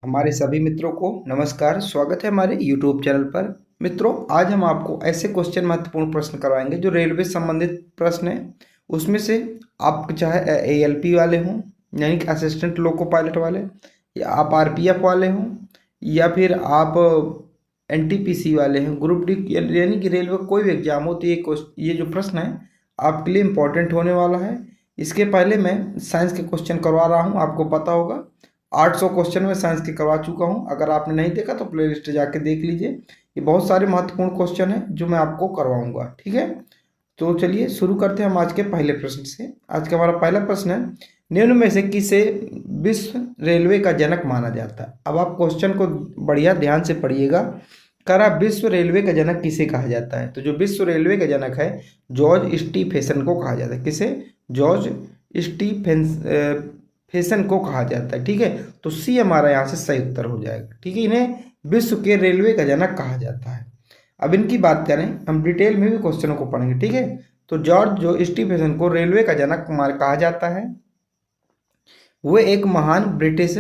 हमारे सभी मित्रों को नमस्कार। स्वागत है हमारे YouTube चैनल पर। मित्रों, आज हम आपको ऐसे क्वेश्चन महत्वपूर्ण प्रश्न करवाएंगे जो रेलवे संबंधित प्रश्न हैं। उसमें से आप चाहे ALP वाले हों, यानी कि असिस्टेंट लोको पायलट वाले, या आप RPF वाले हों, या फिर आप NTPC वाले हैं, ग्रुप डी, यानी कि रेलवे कोई भी एग्जाम हो तो ये जो प्रश्न है आपके लिए इम्पोर्टेंट होने वाला है। इसके पहले मैं साइंस के क्वेश्चन करवा रहा हूँ, आपको पता होगा 800 क्वेश्चन में साइंस के करवा चुका हूं। अगर आपने नहीं देखा तो प्लेलिस्ट जाके देख लीजिए। ये बहुत सारे महत्वपूर्ण क्वेश्चन हैं जो मैं आपको करवाऊंगा, ठीक है। तो चलिए शुरू करते हैं हम आज के पहले प्रश्न से। आज का हमारा पहला प्रश्न है, निम्न में से किसे विश्व रेलवे का जनक माना जाता है। अब आप क्वेश्चन को बढ़िया ध्यान से पढ़िएगा। करा विश्व रेलवे का जनक किसे कहा जाता है। तो जो विश्व रेलवे का जनक है जॉर्ज स्टीफेसन को कहा जाता है। किसे? जॉर्ज स्टीफेसन को कहा जाता है, ठीक है। तो सी हमारा यहाँ से सही उत्तर हो जाएगा, ठीक है। इन्हें विश्व के रेलवे का जनक कहा जाता है। अब इनकी बात करें, हम डिटेल में भी क्वेश्चनों को पढ़ेंगे, ठीक है। तो जॉर्ज जो स्टीफेसन को रेलवे का जनक कहा जाता है, वे एक महान ब्रिटिश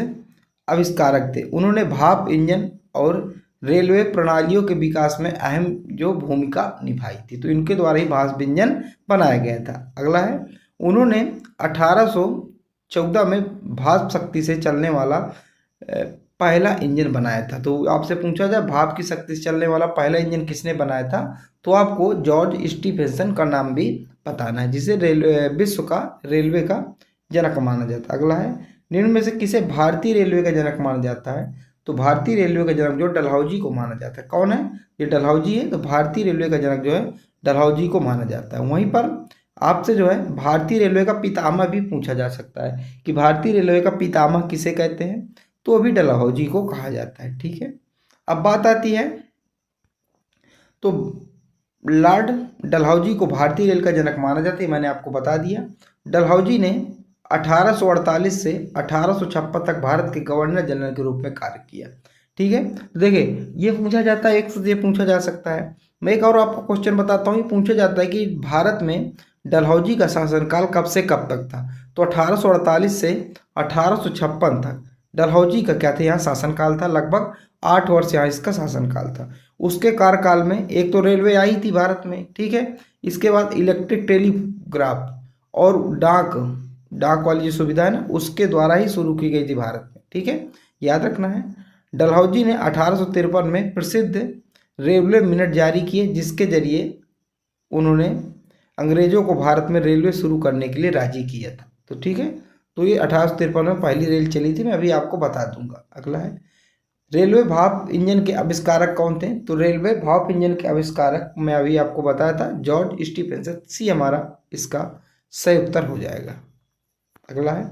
आविष्कारक थे। उन्होंने भाप इंजन और रेलवे प्रणालियों के विकास में अहम जो भूमिका निभाई थी। तो इनके द्वारा ही भाप इंजन बनाया गया था। अगला है, उन्होंने 1814 में भाप शक्ति से चलने वाला पहला इंजन बनाया था। तो आपसे पूछा जाए भाप की शक्ति से चलने वाला पहला इंजन किसने बनाया था, तो आपको जॉर्ज स्टीफेसन का नाम भी बताना है, जिसे विश्व का रेलवे का जनक माना जाता है। अगला है, निम्न में से किसे भारतीय रेलवे का जनक माना जाता है। तो भारतीय रेलवे का जनक जो डलहौजी को माना जाता है। कौन है? ये डलहौजी है। तो भारतीय रेलवे का जनक जो है डलहौजी को माना जाता है। वहीं पर आपसे जो है भारतीय रेलवे का पितामह भी पूछा जा सकता है कि भारतीय रेलवे का पितामह किसे कहते हैं, तो अभी डलहौजी को कहा जाता है, ठीक है। अब बात आती है, तो लॉर्ड डलहौजी को भारतीय रेल का जनक माना जाता है, मैंने आपको बता दिया। डलहौजी ने 1848 से 1856 तक भारत के गवर्नर जनरल के रूप में कार्य किया, ठीक है। तो देखिए, ये पूछा जाता है, एक से ये पूछा जा सकता है। मैं एक और आपको क्वेश्चन बताता हूँ। ये पूछा जाता है कि भारत में डलहौजी का शासनकाल कब से कब तक था। तो 1848 से 1856 तक डलहौजी का क्या था, यहाँ शासनकाल था। लगभग 8 वर्ष यहाँ इसका शासनकाल था। उसके कार्यकाल में एक तो रेलवे आई थी भारत में, ठीक है। इसके बाद इलेक्ट्रिक टेलीग्राफ और डाक वाली जो सुविधा है ना, उसके द्वारा ही शुरू की गई थी भारत में, ठीक है। याद रखना है। डलहौजी ने 1853 में प्रसिद्ध रेलवे मिनट जारी किए, जिसके जरिए उन्होंने अंग्रेजों को भारत में रेलवे शुरू करने के लिए राजी किया था। तो ठीक है, तो ये 1853 में पहली रेल चली थी, मैं अभी आपको बता दूंगा। अगला है, रेलवे भाप इंजन के आविष्कारक कौन थे। तो रेलवे भाप इंजन के आविष्कारक मैं अभी आपको बताया था, जॉर्ज स्टीफेंसन। सी हमारा इसका सही उत्तर हो जाएगा। अगला है,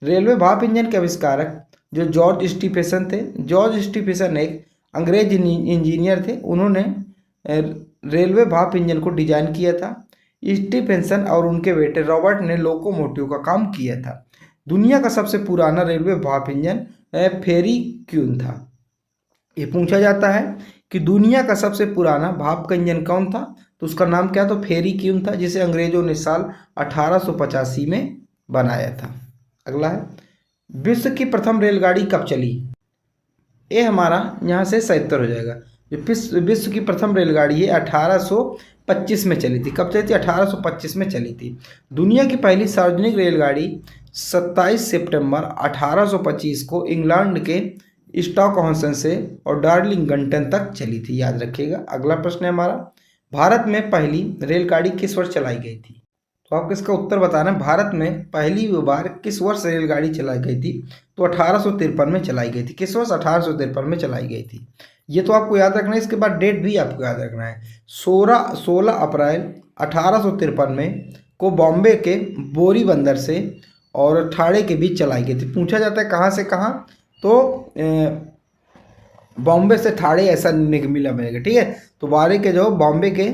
रेलवे भाप इंजन के आविष्कारक जो जॉर्ज स्टीफेंसन थे। जॉर्ज स्टीफेंसन एक अंग्रेज इंजीनियर थे। उन्होंने रेलवे भाप इंजन को डिजाइन किया था। स्टीफेंसन और उनके बेटे रॉबर्ट ने लोकोमोटिव का काम किया था। दुनिया का सबसे पुराना रेलवे भाप इंजन फेरी क्यून था। ये पूछा जाता है कि दुनिया का सबसे पुराना भाप का इंजन कौन था, तो उसका नाम क्या? तो फेरी क्यून था, जिसे अंग्रेजों ने साल 1885 में बनाया था। अगला है, विश्व की प्रथम रेलगाड़ी कब चली। ये हमारा यहाँ से 77 हो जाएगा। विश्व की प्रथम रेलगाड़ी है 1825 में चली थी। कब चली थी? 1825 में चली थी। दुनिया की पहली सार्वजनिक रेलगाड़ी 27 सितंबर 1825 को इंग्लैंड के स्टॉकहोम से और डार्लिंगटन तक चली थी, याद रखिएगा। अगला प्रश्न है हमारा, भारत में पहली रेलगाड़ी किस वर्ष चलाई गई थी। तो आपको इसका उत्तर बताना है, भारत में पहली बार किस वर्ष रेलगाड़ी चलाई गई थी। तो 1853 में चलाई गई थी। किस वर्ष? 1853 में चलाई गई थी। ये तो आपको याद रखना है। इसके बाद डेट भी आपको याद रखना है। 16 अप्रैल 1853 में को बॉम्बे के बोरी बंदर से और ठाणे के बीच चलाई गई थी। पूछा जाता है कहाँ से कहाँ, तो बॉम्बे से ठाणे ऐसा मिला मिलेगा, ठीक है। तो बारे के जो बॉम्बे के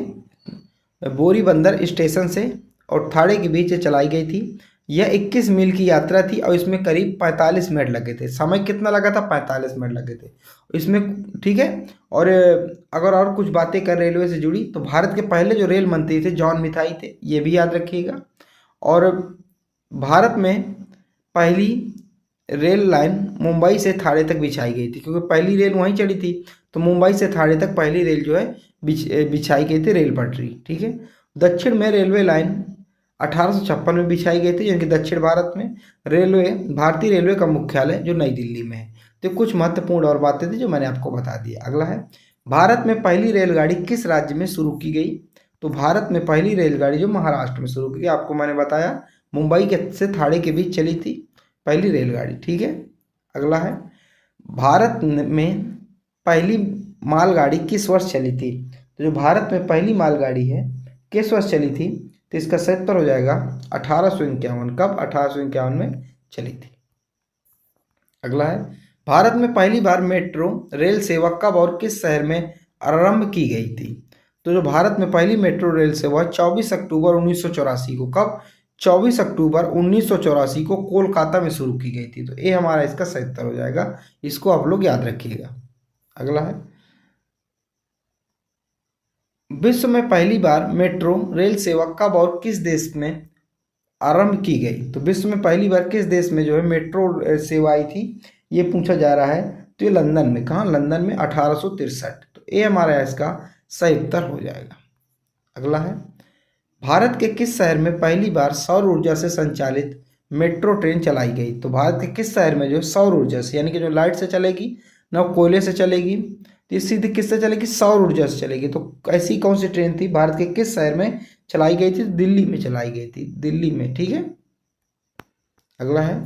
बोरी बंदर स्टेशन से और ठाणे के बीच चलाई गई थी। यह 21 मील की यात्रा थी और इसमें करीब 45 मिनट लगे थे। समय कितना लगा था? 45 मिनट लगे थे इसमें, ठीक है। और अगर और कुछ बातें कर रेलवे से जुड़ी, तो भारत के पहले जो रेल मंत्री थे जॉन मिथाई थे, ये भी याद रखिएगा। और भारत में पहली रेल लाइन मुंबई से थाने तक बिछाई गई थी, क्योंकि पहली रेल वहीं चली थी। तो मुंबई से थाने तक पहली रेल जो है बिछाई गई थी, रेल पटरी। ठीक है। दक्षिण में रेलवे लाइन 1856 में बिछाई गई थी, यानी कि दक्षिण भारत में रेलवे, भारतीय रेलवे का मुख्यालय जो नई दिल्ली में है। तो कुछ महत्वपूर्ण और बातें थी जो मैंने आपको बता दी। अगला है, भारत में पहली रेलगाड़ी किस राज्य में शुरू की गई? तो भारत में पहली रेलगाड़ी जो महाराष्ट्र में शुरू की गई, आपको मैंने बताया मुंबई के से थाने के बीच चली थी पहली रेलगाड़ी। ठीक है। अगला है, भारत में पहली मालगाड़ी किस वर्ष चली थी? तो जो भारत में पहली मालगाड़ी है किस वर्ष चली थी? तो इसका सही उत्तर हो जाएगा 1851। कब? 1851 में चली थी। अगला है, भारत में पहली बार मेट्रो रेल सेवा कब और किस शहर में आरंभ की गई थी? तो जो भारत में पहली मेट्रो रेल सेवा 24 अक्टूबर 1984 को, कब? 24 अक्टूबर 1984 को कोलकाता में शुरू की गई थी। तो ये हमारा इसका सही उत्तर हो जाएगा, इसको आप लोग याद रखिएगा। अगला है, विश्व में पहली बार मेट्रो रेल सेवा कब और किस देश में आरंभ की गई? तो विश्व में पहली बार किस देश में जो है मेट्रो सेवा आई थी, ये पूछा जा रहा है। तो ये लंदन में। कहाँ? लंदन में 1863। तो ये हमारा इसका सही उत्तर हो जाएगा। अगला है, भारत के किस शहर में पहली बार सौर ऊर्जा से संचालित मेट्रो ट्रेन चलाई गई? तो भारत के किस शहर में जो सौर ऊर्जा से, यानी कि जो लाइट से चलेगी ना, कोयले से चलेगी, तो ये सीधे किससे चलेगी? सौर ऊर्जा से चलेगी। तो ऐसी कौन सी ट्रेन थी भारत के किस शहर में चलाई गई थी? दिल्ली में चलाई गई थी, दिल्ली में। ठीक है। अगला है,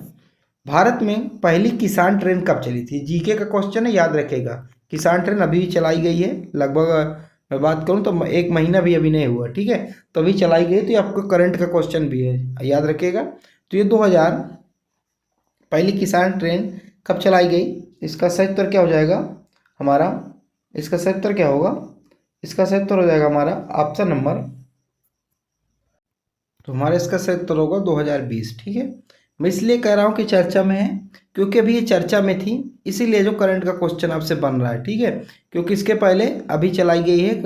भारत में पहली किसान ट्रेन कब चली थी? जीके का क्वेश्चन है, याद रखेगा। किसान ट्रेन अभी भी चलाई गई है, लगभग मैं बात करूं तो 1 महीना भी अभी नहीं हुआ। ठीक है। तो अभी चलाई गई, तो ये आपको करंट का क्वेश्चन भी है, याद रखेगा। तो ये 2000 पहली किसान ट्रेन कब चलाई गई? इसका सही उत्तर क्या हो जाएगा हमारा? इसका सही उत्तर क्या होगा? इसका सही उत्तर हो जाएगा हमारा ऑप्शन नंबर, तो हमारा इसका सही उत्तर होगा 2020। ठीक है। मैं इसलिए कह रहा हूँ कि चर्चा में है, क्योंकि अभी ये चर्चा में थी, इसीलिए जो करंट का क्वेश्चन आपसे बन रहा है। ठीक है। क्योंकि इसके पहले अभी चलाई गई है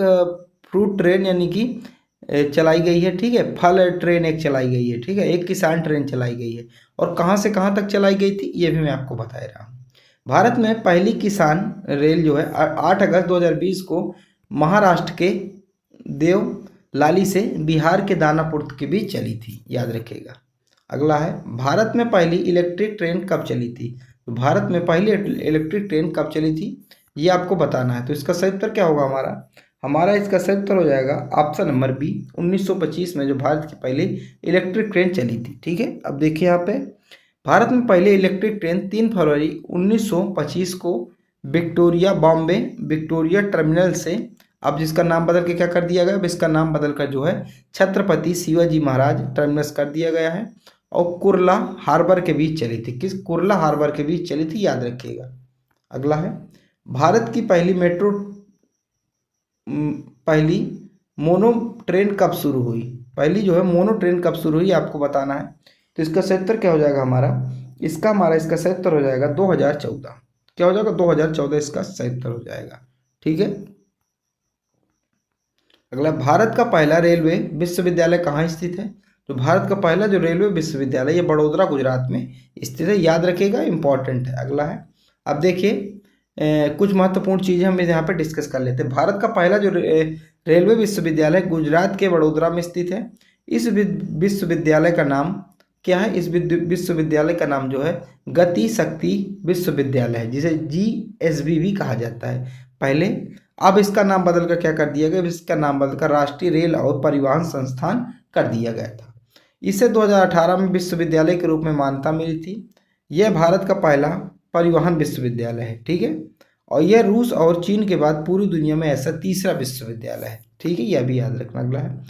फ्रूट ट्रेन, यानी कि चलाई गई है। ठीक है। फल ट्रेन एक चलाई गई है। ठीक है। एक किसान ट्रेन चलाई गई है। और कहाँ से कहाँ तक चलाई गई थी ये भी मैं आपको बता रहा हूँ। भारत में पहली किसान रेल जो है 8 अगस्त 2020 को महाराष्ट्र के देवलाली से बिहार के दानापुर के बीच चली थी, याद रखिएगा। अगला है, भारत में पहली इलेक्ट्रिक ट्रेन कब चली थी? तो भारत में पहली इलेक्ट्रिक ट्रेन कब चली थी ये आपको बताना है। तो इसका सही उत्तर क्या होगा हमारा इसका सही उत्तर हो जाएगा ऑप्शन नंबर बी, 1925 में जो भारत की पहली इलेक्ट्रिक ट्रेन चली थी। ठीक है। अब देखिए यहाँ पे, भारत में पहले इलेक्ट्रिक ट्रेन 3 फरवरी 1925 को विक्टोरिया, बॉम्बे विक्टोरिया टर्मिनल से, अब जिसका नाम बदल के क्या कर दिया गया, अब इसका नाम बदल कर जो है छत्रपति शिवाजी महाराज टर्मिनस कर दिया गया है, और कुर्ला हार्बर के बीच चली थी। किस? कुर्ला हार्बर के बीच चली थी, याद रखिएगा। अगला है, भारत की पहली मेट्रो पहली मोनो ट्रेन कब शुरू हुई? पहली जो है मोनो ट्रेन कब शुरू हुई आपको बताना है। तो इसका सही उत्तर क्या हो जाएगा हमारा इसका सही उत्तर हो जाएगा 2014। क्या हो जाएगा? 2014 इसका सही उत्तर हो जाएगा। ठीक है। अगला, भारत का पहला रेलवे विश्वविद्यालय कहाँ स्थित है? तो भारत का पहला जो रेलवे विश्वविद्यालय ये बड़ोदरा गुजरात में स्थित है, याद रखिएगा, इंपॉर्टेंट है। अगला है, अब देखिए कुछ महत्वपूर्ण चीज़ें हम यहाँ पे डिस्कस कर लेते हैं। भारत का पहला जो रेलवे विश्वविद्यालय गुजरात के बड़ोदरा में स्थित है। इस विश्वविद्यालय का नाम क्या है? इस विश्वविद्यालय का नाम जो है गति शक्ति विश्वविद्यालय है, जिसे GSV भी कहा जाता है पहले। अब इसका नाम बदलकर क्या कर दिया गया? इसका नाम बदलकर राष्ट्रीय रेल और परिवहन संस्थान कर दिया गया था। इसे 2018 में विश्वविद्यालय के रूप में मान्यता मिली थी। यह भारत का पहला परिवहन विश्वविद्यालय है। ठीक है। और यह रूस और चीन के बाद पूरी दुनिया में ऐसा तीसरा विश्वविद्यालय है। ठीक है, यह भी याद रखना। अगला है,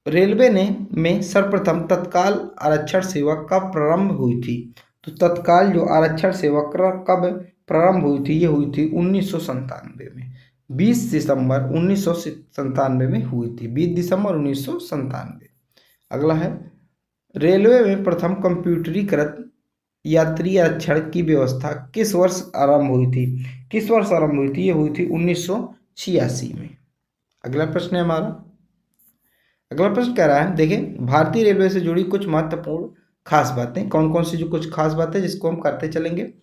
रेलवे में सर्वप्रथम तत्काल आरक्षण सेवा कब प्रारंभ हुई थी? तो तत्काल जो आरक्षण सेवा कब प्रारंभ हुई थी? ये हुई थी 1997 में, 20 दिसंबर 1997 में हुई थी, 20 दिसंबर 1997। अगला है, रेलवे में प्रथम कंप्यूटरीकृत यात्री आरक्षण की व्यवस्था किस वर्ष आरंभ हुई थी? किस वर्ष आरंभ हुई थी? ये हुई थी 1986 में। अगला प्रश्न है हमारा, अगला प्रश्न कह रहा है, देखिए, भारतीय रेलवे से जुड़ी कुछ महत्वपूर्ण खास बातें कौन कौन सी, जो कुछ खास बातें जिसको हम करते चलेंगे।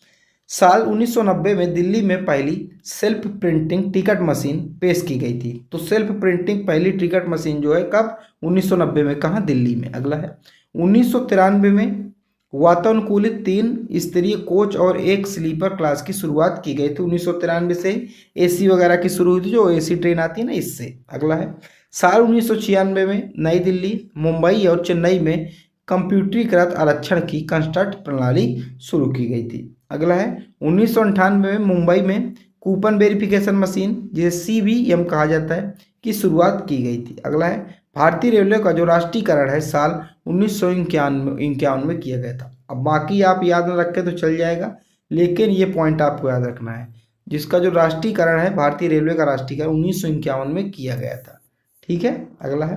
साल 1990 में दिल्ली में पहली सेल्फ प्रिंटिंग टिकट मशीन पेश की गई थी। तो सेल्फ प्रिंटिंग पहली टिकट मशीन जो है कब, 1990 में, कहाँ, दिल्ली में। अगला है 1993 में वातानुकूलित 3 स्तरीय कोच और 1 स्लीपर क्लास की शुरुआत की गई थी। 1993 से एसी वगैरह की शुरू हुई थी, जो एसी ट्रेन आती है ना, इससे। अगला है साल 1996 में नई दिल्ली, मुंबई और चेन्नई में कंप्यूटरीकृत आरक्षण की कंस्ट्रक्ट प्रणाली शुरू की गई थी। अगला है 1998 में मुंबई में कूपन वेरिफिकेशन मशीन, जिसे सीवीएम कहा जाता है, की शुरुआत की गई थी। अगला है भारतीय रेलवे का जो राष्ट्रीयकरण है साल 1991 में किया गया था। अब बाकी आप याद न रखें तो चल जाएगा, लेकिन ये पॉइंट आपको याद रखना है, जिसका जो राष्ट्रीयकरण है, भारतीय रेलवे का राष्ट्रीयकरण 1951 में किया गया था। ठीक है। अगला है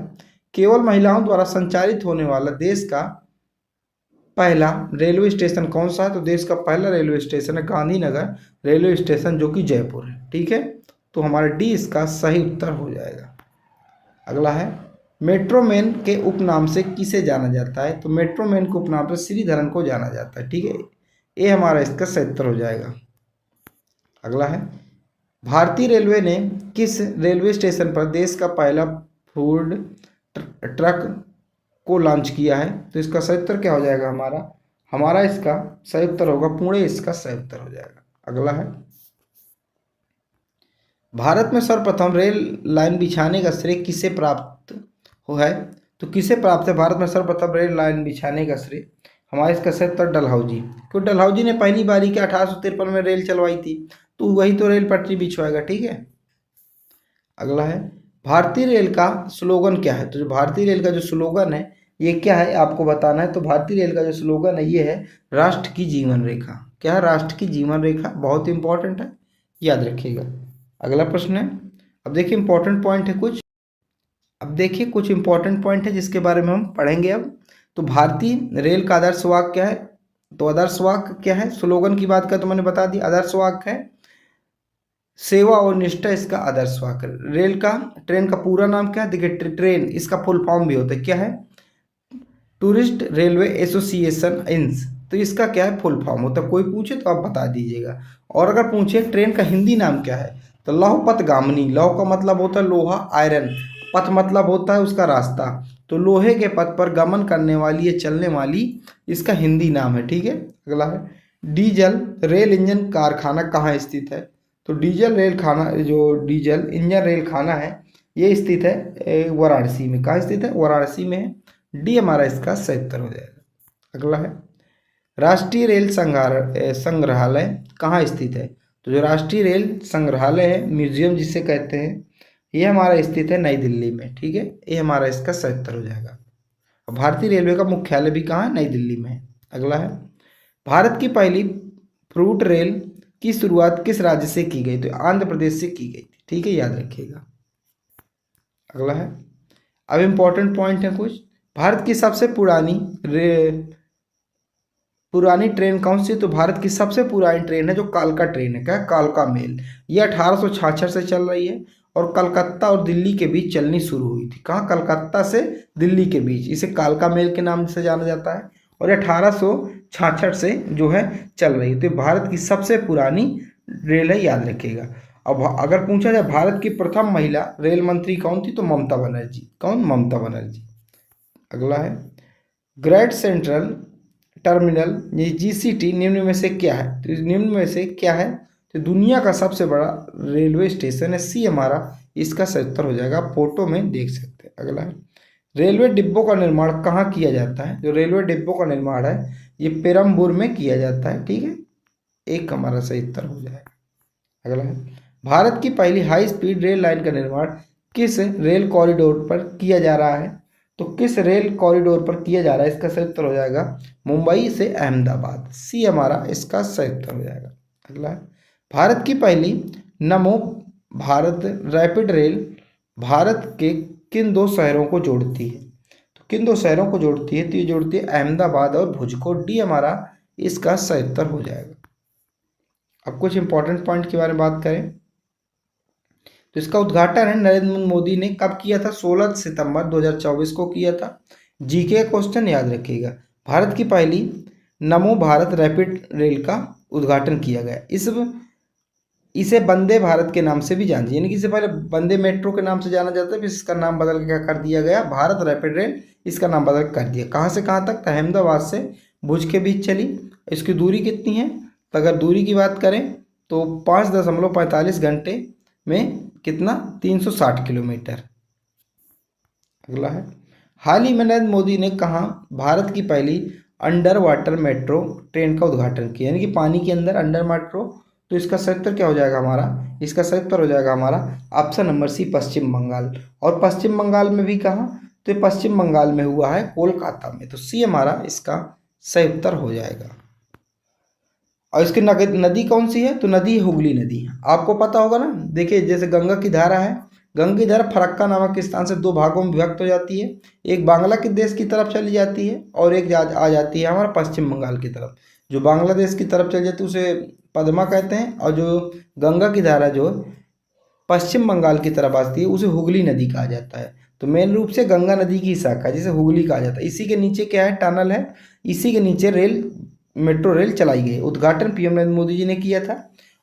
केवल महिलाओं द्वारा संचालित होने वाला देश का पहला रेलवे स्टेशन कौन सा है। तो देश का पहला रेलवे स्टेशन है गांधीनगर रेलवे स्टेशन, जो कि जयपुर है। ठीक है, तो हमारा डी इसका सही उत्तर हो जाएगा। अगला है मेट्रोमैन के उपनाम से किसे जाना जाता है। तो मेट्रोमैन के उपनाम से श्रीधरन को जाना जाता है। ठीक है, ये हमारा इसका सही उत्तर हो जाएगा। अगला है भारतीय रेलवे ने किस रेलवे स्टेशन पर देश का पहला फूड ट्रक को लॉन्च किया है। तो इसका सही उत्तर क्या हो जाएगा हमारा इसका सही उत्तर होगा पुणे, इसका सही उत्तर हो जाएगा। अगला है भारत में सर्वप्रथम रेल लाइन बिछाने का श्रेय किसे प्राप्त हुआ है। तो किसे प्राप्त है भारत में सर्वप्रथम रेल लाइन बिछाने का श्रेय, हमारा इसका सही उत्तर डलहौजी। क्योंकि डलहौजी ने पहली बारी के 1853 में रेल चलवाई थी, तो वही तो रेल पटरी बिछवाएगा। ठीक है। अगला है भारतीय रेल का स्लोगन क्या है। तो जो भारतीय रेल का जो स्लोगन है ये क्या है आपको बताना है। तो भारतीय रेल का जो स्लोगन है ये है राष्ट्र की जीवन रेखा। क्या है, राष्ट्र की जीवन रेखा, बहुत इंपॉर्टेंट है, याद रखिएगा। अगला प्रश्न है, अब देखिए इंपॉर्टेंट पॉइंट है कुछ, अब देखिए कुछ इंपॉर्टेंट पॉइंट है जिसके बारे में हम पढ़ेंगे अब। तो भारतीय रेल का आदर्श वाक्य क्या है। तो आदर्श वाक्य क्या है, स्लोगन की बात कर तो मैंने बता दी, आदर्श वाक्य है सेवा और निष्ठा, इसका आदर्श वाक्य। रेल का ट्रेन का पूरा नाम क्या है, देखिए ट्रेन इसका फुल फॉर्म भी होता है, क्या है, टूरिस्ट रेलवे एसोसिएशन इंस। तो इसका क्या है, फुल फॉर्म होता है। कोई पूछे तो आप बता दीजिएगा। और अगर पूछे ट्रेन का हिंदी नाम क्या है, तो लौह पथ गामिनी। लौह का मतलब होता है लोहा, आयरन, पथ मतलब होता है उसका रास्ता। तो लोहे के पथ पर गमन करने वाली ये चलने वाली, इसका हिंदी नाम है। ठीक है। अगला है डीजल रेल इंजन कारखाना कहाँ स्थित है। तो डीजल रेल खाना, जो डीजल इंजन रेल खाना है, ये स्थित है वाराणसी में। कहाँ स्थित है, वाराणसी में है। डी हमारा इसका सही उत्तर हो जाएगा। अगला है राष्ट्रीय रेल संग्रहालय कहाँ स्थित है। तो जो राष्ट्रीय रेल संग्रहालय है, म्यूजियम जिसे कहते हैं, ये हमारा स्थित है नई दिल्ली में। ठीक है, ये हमारा इसका सही उत्तर हो जाएगा। अब भारतीय रेलवे का मुख्यालय भी कहाँ है, नई दिल्ली में है। अगला है भारत की पहली फ्रूट रेल की शुरुआत किस राज्य से की गई। तो आंध्र प्रदेश से की गई थी। ठीक है, याद रखिएगा। अगला है अब इम्पोर्टेंट पॉइंट है कुछ, भारत की सबसे पुरानी ट्रेन कौन सी। तो भारत की सबसे पुरानी ट्रेन है जो कालका ट्रेन है। क्या है, कालका मेल। ये 1866 से चल रही है और कलकत्ता और दिल्ली के बीच चलनी शुरू हुई थी। कहाँ, कलकत्ता से दिल्ली के बीच। इसे कालका मेल के नाम से जाना जाता है और 1866 से जो है चल रही है। तो भारत की सबसे पुरानी रेल है, याद रखिएगा। अब अगर पूछा जाए भारत की प्रथम महिला रेल मंत्री कौन थी, तो ममता बनर्जी। कौन, ममता बनर्जी। अगला है ग्रेट सेंट्रल टर्मिनल, ये जीसीटी निम्न में से क्या है। तो निम्न में से क्या है, तो दुनिया का सबसे बड़ा रेलवे स्टेशन है। सी हमारा इसका सही उत्तर हो जाएगा, आप फोटो में देख सकते हैं। अगला है रेलवे डिब्बों का निर्माण कहाँ किया जाता है। जो रेलवे डिब्बों का निर्माण है ये पेरम्बूर में किया जाता है। ठीक है, एक हमारा सही उत्तर हो जाएगा। अगला है भारत की पहली हाई स्पीड रेल लाइन का निर्माण किस रेल कॉरिडोर पर किया जा रहा है। तो किस रेल कॉरिडोर पर किया जा रहा है, इसका सही उत्तर हो जाएगा मुंबई से अहमदाबाद। सी हमारा इसका सही उत्तर हो जाएगा। अगला है भारत की पहली नमो भारत रैपिड रेल भारत के किन 2 शहरों को जोड़ती है। तो किन 2 शहरों को जोड़ती है, तो ये जोड़ती है अहमदाबाद और भुज को। डी हमारा इसका सही उत्तर हो जाएगा। अब कुछ इंपॉर्टेंट पॉइंट के बारे में बात करें तो इसका उद्घाटन है नरेंद्र मोदी ने कब किया था, 16 सितंबर 2024 को किया था। जीके क्वेश्चन याद रखिएगा, भारत की पहली नमो भारत रैपिड रेल का उद्घाटन किया गया। इसे वंदे भारत के नाम से भी जानते हैं, यानी कि इससे पहले वंदे मेट्रो के नाम से जाना जाता है, फिर इसका नाम बदल के क्या कर दिया गया, भारत रैपिड रेल, इसका नाम बदल कर दिया। कहाँ से कहाँ तक? अहमदाबाद से भुज के बीच चली। इसकी दूरी कितनी है? तो अगर दूरी की बात करें तो 5.45 घंटे में कितना, 360 किलोमीटर। अगला है, हाल ही में नरेंद्र मोदी ने कहा भारत की पहली अंडर वाटर मेट्रो ट्रेन का उद्घाटन किया, यानी कि पानी के अंदर अंडर मेट्रो। तो इसका सही उत्तर क्या हो जाएगा हमारा? इसका सही उत्तर हो जाएगा हमारा ऑप्शन नंबर सी, पश्चिम बंगाल। और पश्चिम बंगाल में भी कहाँ? तो ये पश्चिम बंगाल में हुआ है, कोलकाता में। तो सी हमारा इसका सही उत्तर हो जाएगा। और इसकी नदी कौन सी है? तो नदी हुगली नदी। आपको पता होगा ना, देखिए जैसे गंगा की धारा है, गंगा की धारा फरक्का नामक स्थान से दो भागों में विभक्त हो जाती है। एक बांग्ला के देश की तरफ चली जाती है और एक आ जाती है हमारा पश्चिम बंगाल की तरफ। जो बांग्लादेश की तरफ चली जाती है उसे पद्मा कहते हैं, और जो गंगा की धारा जो पश्चिम बंगाल की तरफ आती है उसे हुगली नदी कहा जाता है। तो मेन रूप से गंगा नदी की शाखा जिसे हुगली कहा जाता है। इसी के नीचे क्या है? टनल है। इसी के नीचे मेट्रो रेल चलाई गई। उद्घाटन पीएम नरेंद्र मोदी जी ने किया था।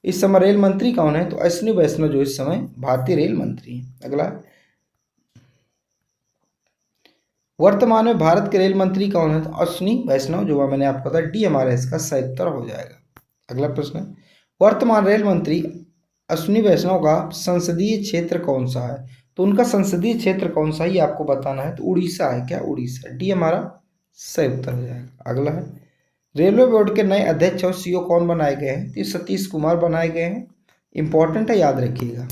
इस समय रेल मंत्री कौन है? तो अश्विनी वैष्णव जो इस समय भारतीय रेल मंत्री हैं। अगला, वर्तमान में भारत के रेल मंत्री कौन है? तो अश्विनी वैष्णव, जो मैंने आपको बताया, डी हमारा इसका सही उत्तर हो जाएगा। अगला प्रश्न है, वर्तमान रेल मंत्री अश्विनी वैष्णव का संसदीय क्षेत्र कौन सा है? तो उनका संसदीय क्षेत्र कौन सा है ये आपको बताना है। तो उड़ीसा है क्या? उड़ीसा, डी हमारा सही उत्तर हो जाएगा। अगला है, रेलवे बोर्ड के नए अध्यक्ष और सीईओ कौन बनाए गए हैं? तो सतीश कुमार बनाए गए हैं। इंपॉर्टेंट है, याद रखिएगा।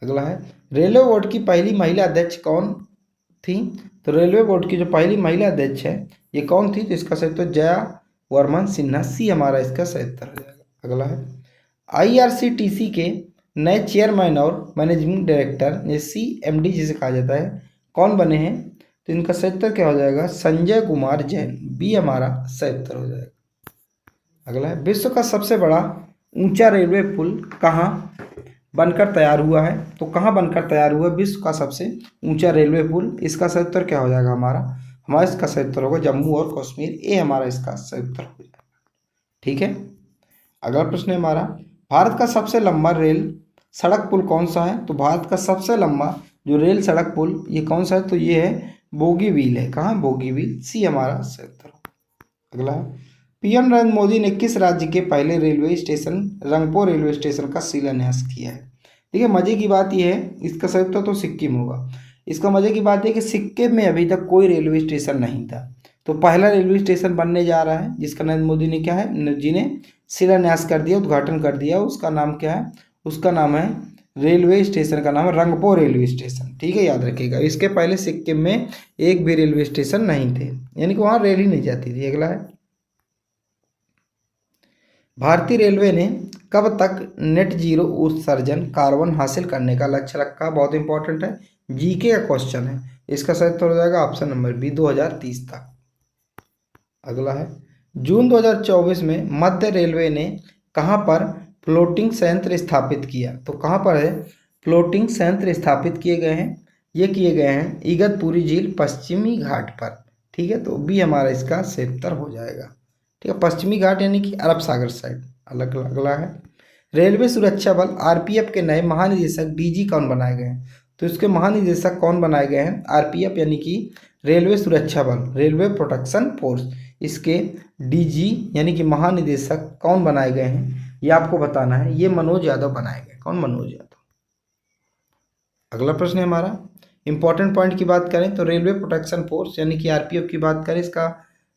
अगला है, रेलवे बोर्ड की पहली महिला अध्यक्ष कौन थी? तो रेलवे बोर्ड की जो पहली महिला अध्यक्ष है ये कौन थी? तो इसका सही उत्तर जया वर्मन सिन्हा, सी हमारा इसका सही उत्तर हो जाएगा। अगला है, आईआरसीटीसी के नए चेयरमैन और मैनेजिंग डायरेक्टर, ये CMD जिसे कहा जाता है, कौन बने हैं? तो इनका सही उत्तर क्या हो जाएगा? संजय कुमार जैन, बी हमारा सही उत्तर हो जाएगा। अगला है, विश्व का सबसे बड़ा ऊंचा रेलवे पुल कहाँ बनकर तैयार हुआ है? तो कहाँ बनकर तैयार हुआ विश्व का सबसे ऊंचा रेलवे पुल? इसका सही उत्तर क्या हो जाएगा हमारा इसका सही उत्तर होगा जम्मू और कश्मीर, ए हमारा इसका सही उत्तर हो जाएगा। ठीक है। अगला प्रश्न है हमारा, भारत का सबसे लंबा रेल सड़क पुल कौन सा है? तो भारत का सबसे लंबा जो रेल सड़क पुल ये कौन सा है? तो ये है बोगीबील है। कहाँ? बोगीबील, सी हमारा सही उत्तर। अगला है, पीएम नरेंद्र मोदी ने किस राज्य के पहले railway station Rangpo railway station का शिलान्यास किया है? देखिए मजे की बात यह है, इसका सही उत्तर तो सिक्किम होगा। इसका मजे की बात है कि सिक्किम में अभी तक कोई रेलवे स्टेशन नहीं था, तो पहला रेलवे स्टेशन बनने जा रहा है जिसका नरेंद्र मोदी ने क्या है जी ने शिलान्यास कर दिया, उद्घाटन कर दिया। उसका नाम क्या है? उसका नाम है, रेलवे स्टेशन का नाम है रंगपो रेलवे स्टेशन। ठीक है, याद रखिएगा। इसके पहले सिक्किम में एक भी रेलवे स्टेशन नहीं थे, यानी कि वहाँ रेल ही नहीं जाती थी। अगला है, भारतीय रेलवे ने कब तक नेट जीरो उत्सर्जन कार्बन हासिल करने का लक्ष्य रखा? बहुत इंपॉर्टेंट है, जीके का क्वेश्चन है। इसका सही उत्तर हो जाएगा ऑप्शन नंबर बी, 2030 तक। अगला है, जून 2024 में मध्य रेलवे ने कहां पर फ्लोटिंग संयंत्र स्थापित किया? तो कहां पर है फ्लोटिंग संयंत्र स्थापित किए गए हैं? ये किए गए हैं इगतपुरी झील पश्चिमी घाट पर। ठीक है, तो बी हमारा इसका सही उत्तर हो जाएगा। ठीक है, पश्चिमी घाट यानी कि अरब सागर साइड। अगला है, रेलवे सुरक्षा बल RPF के नए महानिदेशक DG कौन बनाए गए हैं? तो इसके महानिदेशक कौन बनाए गए हैं? RPF यानी कि रेलवे सुरक्षा बल, रेलवे प्रोटेक्शन फोर्स, इसके DG यानी कि महानिदेशक कौन बनाए गए हैं ये आपको बताना है। ये मनोज यादव बनाए गए। कौन? मनोज यादव। अगला प्रश्न है हमारा, इंपॉर्टेंट पॉइंट की बात करें तो रेलवे प्रोटेक्शन फोर्स यानी कि RPF की बात करें, इसका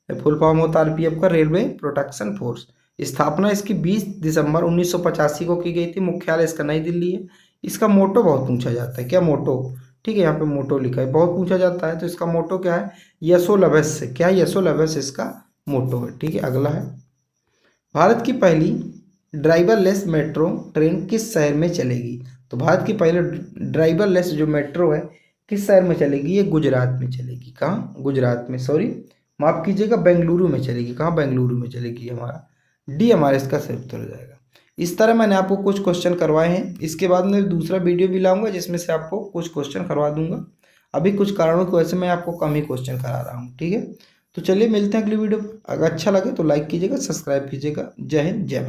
फुल फॉर्म होता है RPF का, रेलवे प्रोटेक्शन फोर्स। स्थापना इसकी 20 दिसंबर 1985 को की गई थी। मुख्यालय इसका नई दिल्ली है। इसका मोटो बहुत पूछा जाता है। क्या मोटो? ठीक है, यहाँ पे मोटो लिखा है, बहुत पूछा जाता है। तो इसका मोटो क्या है? यशो लभ्यस्य। क्या है? यशो लभ्यस्य इसका मोटो है। ठीक है, अगला है, भारत की पहली ड्राइवरलेस मेट्रो ट्रेन किस शहर में चलेगी? तो भारत की पहले ड्राइवरलेस जो मेट्रो है किस शहर में चलेगी? ये गुजरात में चलेगी। कहाँ? गुजरात में, सॉरी माफ कीजिएगा, बेंगलुरु में चलेगी। कहाँ? बेंगलुरु में चलेगी। हमारा डी हमारा इसका सही उत्तर हो जाएगा। इस तरह मैंने आपको कुछ क्वेश्चन करवाए हैं। इसके बाद मैं दूसरा वीडियो भी लाऊंगा जिसमें से आपको कुछ क्वेश्चन करवा दूंगा। अभी कुछ कारणों की वजह से मैं आपको कम ही क्वेश्चन करा रहा हूँ। ठीक है, तो चलिए मिलते हैं अगली वीडियो पर। अगर अच्छा लगे तो लाइक कीजिएगा, सब्सक्राइब कीजिएगा। जय हिंद, जय भारत।